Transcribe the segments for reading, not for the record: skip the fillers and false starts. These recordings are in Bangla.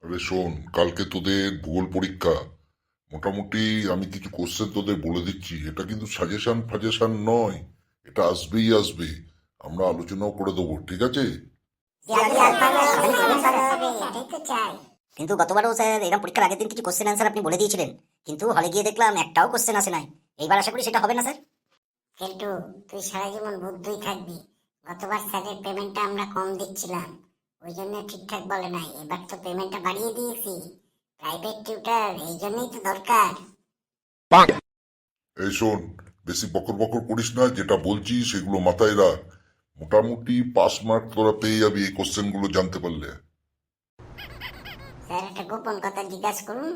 আরে শোন, কালকে তোদের ভূগোল পরীক্ষা। মোটামুটি আমি কিছু কোশ্চেন তোদের বলে দিচ্ছি, এটা কিন্তু সাজেশন ফাজেশন নয়, এটা আসবেই আসবে। আমরা আলোচনাও করে দেবো, ঠিক আছে? কিন্তু গতবারও স্যার এরকম পরীক্ষার আগের দিন কিছু কোশ্চেন অ্যান্সার আপনি বলে দিয়েছিলেন, কিন্তু হলে গিয়ে দেখলাম একটাও কোশ্চেন আসে নাই। এইবার আশা করি সেটা হবে না স্যার। কিন্তু তুই সারা জীবন বুদ্ধই থাকবি। গতবার স্যারের পেমেন্টটা আমরা কম দিচ্ছিলাম, ওই জন্য ঠিকঠাক বলে নাই। এবার তো পেমেন্টটা বাড়িয়ে দিয়েছি। প্রাইভেট টিউটার এই জন্যই তো দরকার। এই শোন, বেশি বকর বকর করিস না, যেটা বলছি সেগুলো মাথায় রাখ। মোটামুটি 5 মার্ক তোরা পেয়ে যাবি এই কোশ্চেনগুলো জানতে পারলে। স্যার একটা গোপন কথা জিজ্ঞাসা করুন,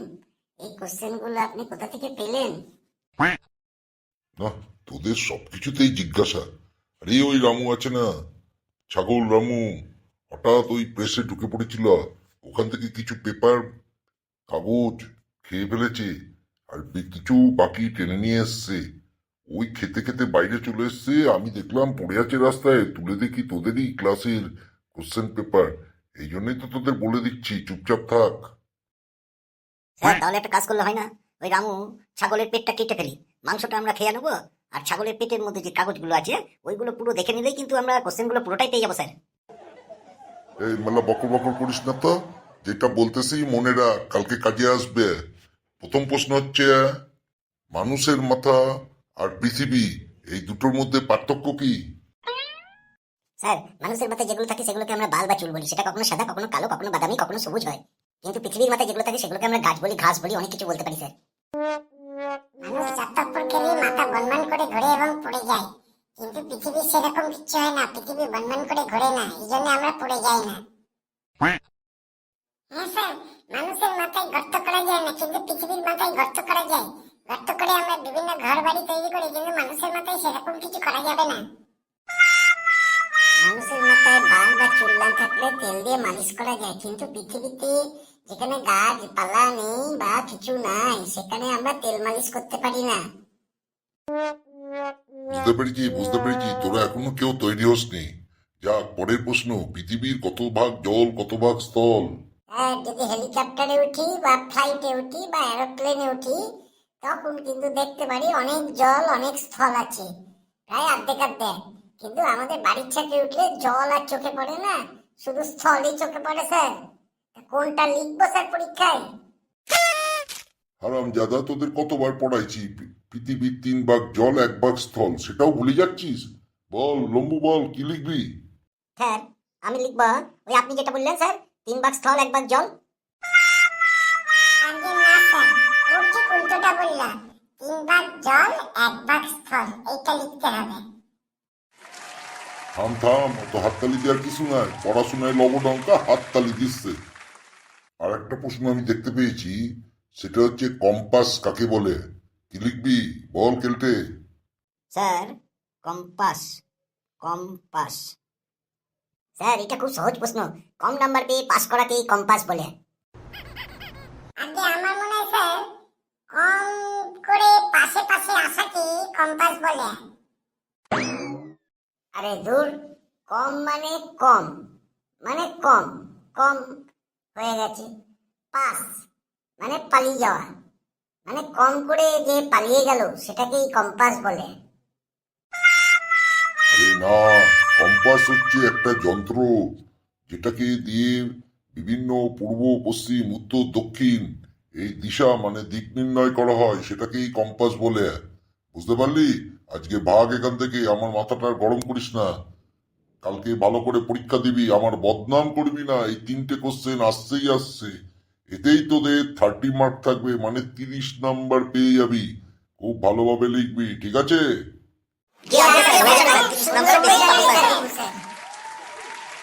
এই কোশ্চেনগুলো আপনি কোথা থেকে পেলেন? না, তোদের সবকিছুতেই জিজ্ঞাসা। আরে ওই রামু আছে না, ছাগল রামু, হঠাৎ ওই প্রেসে ঢুকে পড়েছিল, ওখান থেকে কিছু পেপার কাগজ খেয়ে ফেলেছে, আর কিছু বাকি টেনে নিয়ে এসছে। ওই খেতে খেতে বাইরে চলে এসছে, আমি দেখলাম পড়ে আছে রাস্তায়, তুলে দেখি তোদেরই ক্লাসের কোশ্চেন পেপার। এই জন্যই তো তোদের বলে দিচ্ছি, চুপচাপ থাক। স্যার তাহলে একটা কাজ করলে হয় না? ওই রামু ছাগলের পেটটা কেটে ফেলি, মাংসটা আমরা খেয়ে নেবো, আর ছাগলের পেটের মধ্যে যে কাগজগুলো আছে ওইগুলো পুরো দেখে নিলেই কিন্তু আমরা কোশ্চেনগুলো পুরোটাই পেয়ে যাবো স্যার। এই মেলা বকর বকর করিস না তো, যেটা বলতেছি মনে রাখ, কালকে কাজে আসবে। প্রথম প্রশ্ন হচ্ছে, মানুষের মাথা আর পৃথিবী, এই দুটোর মধ্যে পার্থক্য কি? স্যার মানুষের মাথায় যেগুলো থাকে সেগুলোকে আমরা বাল বা চুল বলি, সেটা কখনো সাদা, কখনো কালো, কখনো বাদামি, কখনো সবুজ হয়। কিন্তু পৃথিবীর মাথায় যেগুলো থাকে সেগুলোকে আমরা গাছ বলি, ঘাস বলি, অনেক কিছু বলতে পারি স্যার। মানুষ চাতকপুর খেলে মাথা বনমান করে ঘোরে এবং পড়ে যায়, কিন্তু পৃথিবীর সেরকম কিচ্ছু হয় না। পৃথিবী বনমান করে ঘোরে না, এই জন্য আমরা পড়ে যাই না। হ্যাঁ স্যার, মানুষের মাথায় গর্ত করা যায় না, কিন্তু পৃথিবীর মাথায় গর্ত করা যায়। গর্ত করে আমরা বিভিন্ন ঘর বাড়ি তৈরি করি, কিন্তু মানুষের মাথায় সেরকম কিছু করা যাবে না। মানুষের মাথায় বাল বা চুল না থাকলে তেল দিয়ে মালিশ করা যায়, কিন্তু পৃথিবীতে যেখানে গাছপালা নেই বা কিছু নাই, সেখানে আমরা তেল মালিশ করতে পারি না। বুঝতে পেরেছি বুঝতে পেরেছি, তোরা এখনো কেউ তৈরি হসনি। যাক, পরের প্রশ্ন, পৃথিবীর কত ভাগ জল, কত ভাগ স্থল? আর যদি হেলিকপ্টারে উঠি বা ফ্লাইটে উঠি বা এরোপ্লেনে উঠি, তখন কিন্তু দেখতে পারি অনেক জল অনেক স্থল আছে, প্রায় অর্ধেক অর্ধেক। কিন্তু আমাদের বাড়ির ছাদে উঠলে জল আর চোখে পড়ে না, শুধু স্থলই চোখে পড়ে স্যার। কোনটা লিখবো স্যার পরীক্ষায়? হারামজাদা, তোদের কতবার পড়াইছি, পৃথিবীর 3 ভাগ জল, 1 ভাগ স্থল, সেটাও ভুলে যাচ্ছিস? বল লম্বু, বল কি লিখবি? স্যার আমি লিখবো ওই আপনি যেটা বললেন স্যার, 3 ভাগ স্থল 1 ভাগ জল। আগে না স্যার, ওর ঠিক উল্টোটা বললাম। 3 ভাগ জল 1 ভাগ স্থল, এইটা লিখতে হবে। থাম থাম, অত হাততালি দেওয়ার কিছু নাই, পড়াশোনায় লবডঙ্কা হাততালি দিচ্ছে। আর একটা প্রশ্ন আমি দেখতে পেয়েছি, সেটা হচ্ছে কম্পাস কাকে বলে? কি লিখবি বল কেলটে? Sir compass, compass. স্যার এটা খুব সহজ প্রশ্ন, কম নাম্বার পেয়ে পাস করাকেই কম্পাস বলে। আগে আমার মনে হয় স্যার, কম করে পাশে পাশে আসাকে কম্পাস বলে। আরে দূর, কম মানে কম, মানে কম, কম হয়ে গেছে। পাস মানে পালিয়ে যাওয়া, মানে কম করে যে পালিয়ে গেল সেটাকেই কম্পাস বলে। আরে না, কম্পাস হচ্ছে একটা যন্ত্র, যেটাকে দিয়ে বিভিন্ন পূর্ব পশ্চিম উত্তর দক্ষিণ এই দিশা মানে দিক নির্ণয় করা হয়, সেটাকেই কম্পাস বলে। বুঝতে পারলি? আজকে ভাগ এখান থেকে, আমার মাথাটা আর গরম করিস না। কালকে ভালো করে পরীক্ষা দিবি, আমার বদনাম করবি না। এই 3টে কোশ্চেন আসছেই আসছে, এতেই তোদের 30 মার্ক থাকবে, মানে 30 নাম্বার পেয়ে যাবি। খুব ভালোভাবে লিখবি, ঠিক আছে? কি আছে স্যার, হয়ে যাবে, 30 নম্বরে বেশি পাবে স্যার।